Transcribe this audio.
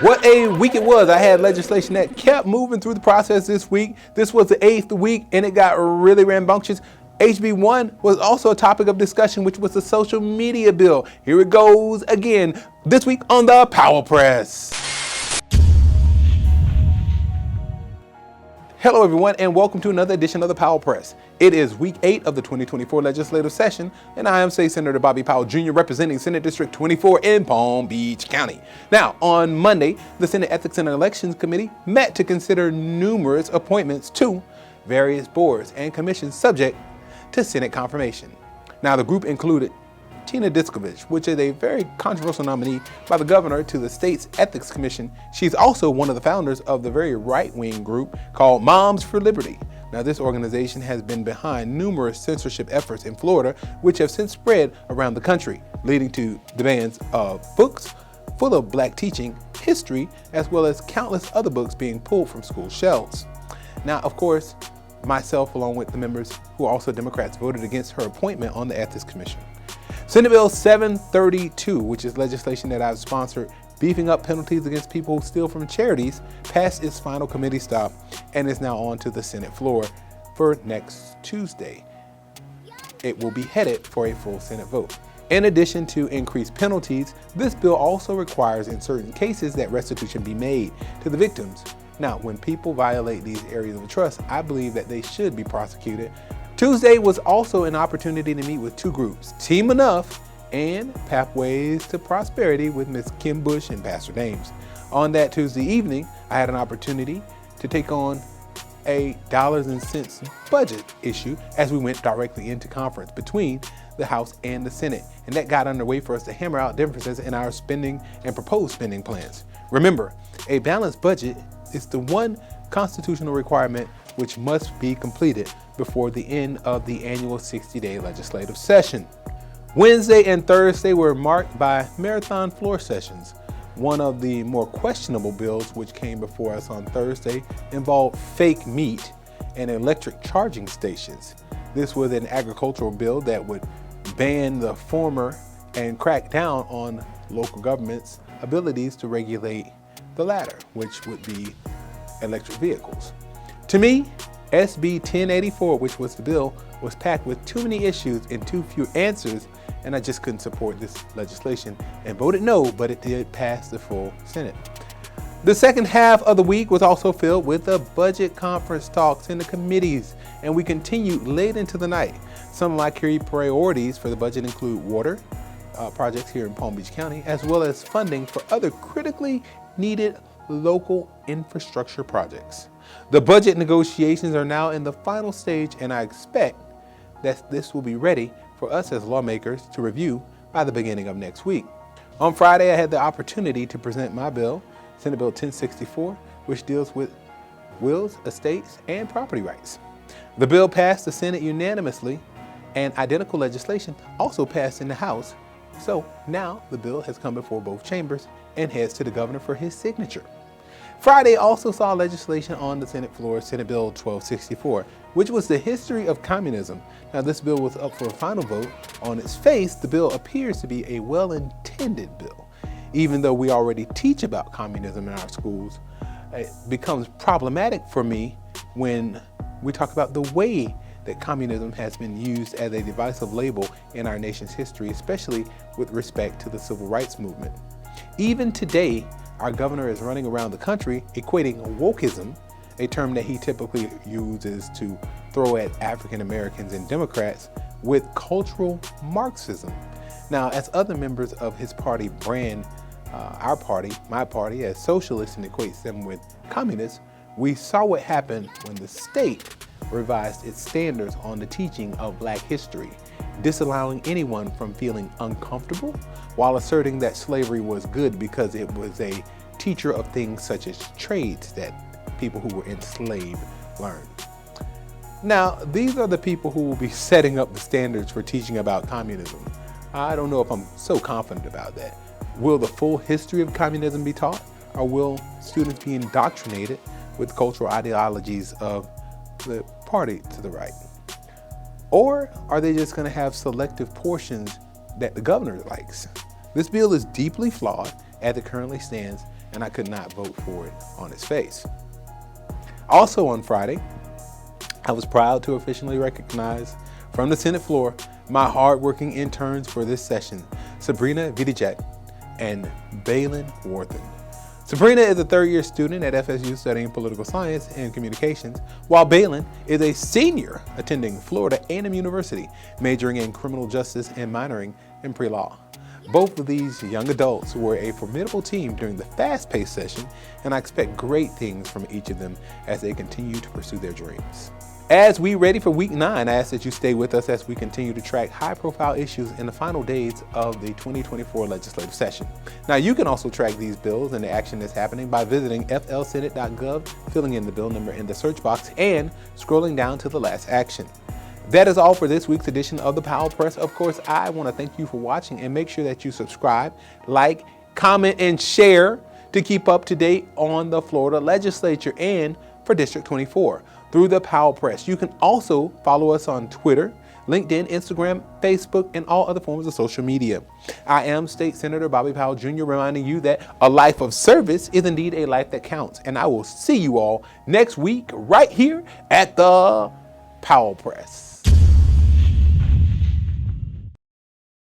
What a week it was. I had legislation that kept moving through the process this week. This was the 8th week and it got really rambunctious. HB1 was also a topic of discussion, which was the social media bill. Here it goes again this week on the Powell Press. Hello everyone and welcome to another edition of the Powell Press. It is week 8 of the 2024 legislative session and I am State Senator Bobby Powell Jr. representing Senate District 24 in Palm Beach County. Now on Monday, the Senate Ethics and Elections Committee met to consider numerous appointments to various boards and commissions subject to Senate confirmation. Now the group included Tina Diskovich, which is a very controversial nominee by the governor to the state's Ethics Commission. She's also one of the founders of the very right-wing group called Moms for Liberty. Now this organization has been behind numerous censorship efforts in Florida, which have since spread around the country, leading to the bans of books full of black teaching, history, as well as countless other books being pulled from school shelves. Now, of course, myself, along with the members who are also Democrats, voted against her appointment on the Ethics Commission. Senate Bill 732, which is legislation that I've sponsored, beefing up penalties against people who steal from charities, passed its final committee stop and is now on to the Senate floor for next Tuesday. It will be headed for a full Senate vote. In addition to increased penalties, this bill also requires in certain cases that restitution be made to the victims. Now, when people violate these areas of trust, I believe that they should be prosecuted. Tuesday was also an opportunity to meet with two groups, Team Enough and Pathways to Prosperity with Ms. Kim Bush and Pastor Dames. On that Tuesday evening, I had an opportunity to take on a dollars and cents budget issue as we went directly into conference between the House and the Senate. And that got underway for us to hammer out differences in our spending and proposed spending plans. Remember, a balanced budget is the one constitutional requirement which must be completed before the end of the annual 60-day legislative session. Wednesday and Thursday were marked by marathon floor sessions. One of the more questionable bills which came before us on Thursday involved fake meat and electric charging stations. This was an agricultural bill that would ban the former and crack down on local governments' abilities to regulate the latter, which would be electric vehicles. To me, SB 1084, which was the bill, was packed with too many issues and too few answers, and I just couldn't support this legislation and voted no, but it did pass the full Senate. The second half of the week was also filled with the budget conference talks in the committees, and we continued late into the night. Some of my key priorities for the budget include water projects here in Palm Beach County, as well as funding for other critically needed local infrastructure projects. The budget negotiations are now in the final stage, and I expect that this will be ready for us as lawmakers to review by the beginning of next week. On Friday, I had the opportunity to present my bill, Senate Bill 1064, which deals with wills, estates, and property rights. The bill passed the Senate unanimously, and identical legislation also passed in the House. So now the bill has come before both chambers and heads to the governor for his signature. Friday also saw legislation on the Senate floor, Senate Bill 1264, which was the history of communism. Now this bill was up for a final vote. On its face, the bill appears to be a well-intended bill. Even though we already teach about communism in our schools, it becomes problematic for me when we talk about the way that communism has been used as a divisive label in our nation's history, especially with respect to the civil rights movement. Even today, our governor is running around the country equating wokeism, a term that he typically uses to throw at African Americans and Democrats, with cultural Marxism. Now, as other members of his party brand our party, my party, as socialists and equates them with communists, we saw what happened when the state revised its standards on the teaching of Black history, disallowing anyone from feeling uncomfortable while asserting that slavery was good because it was a teacher of things such as trades that people who were enslaved learned. Now, these are the people who will be setting up the standards for teaching about communism. I don't know if I'm so confident about that. Will the full history of communism be taught, or will students be indoctrinated with cultural ideologies of the party to the right? Or are they just going to have selective portions that the governor likes? This bill is deeply flawed as it currently stands, and I could not vote for it on its face. Also on Friday, I was proud to officially recognize from the Senate floor my hardworking interns for this session, Sabrina Vidijek and Balin Worthen. Sabrina is a third-year student at FSU studying political science and communications, while Balin is a senior attending Florida A&M University, majoring in criminal justice and minoring in pre-law. Both of these young adults were a formidable team during the fast-paced session, and I expect great things from each of them as they continue to pursue their dreams. As we ready for week 9, I ask that you stay with us as we continue to track high-profile issues in the final days of the 2024 legislative session. Now, you can also track these bills and the action that's happening by visiting flsenate.gov, filling in the bill number in the search box, and scrolling down to the last action. That is all for this week's edition of the Powell Press. Of course, I want to thank you for watching and make sure that you subscribe, like, comment, and share to keep up to date on the Florida legislature and for District 24 through the Powell Press. You can also follow us on Twitter, LinkedIn, Instagram, Facebook, and all other forms of social media. I am State Senator Bobby Powell Jr., reminding you that a life of service is indeed a life that counts. And I will see you all next week right here at the Powell Press.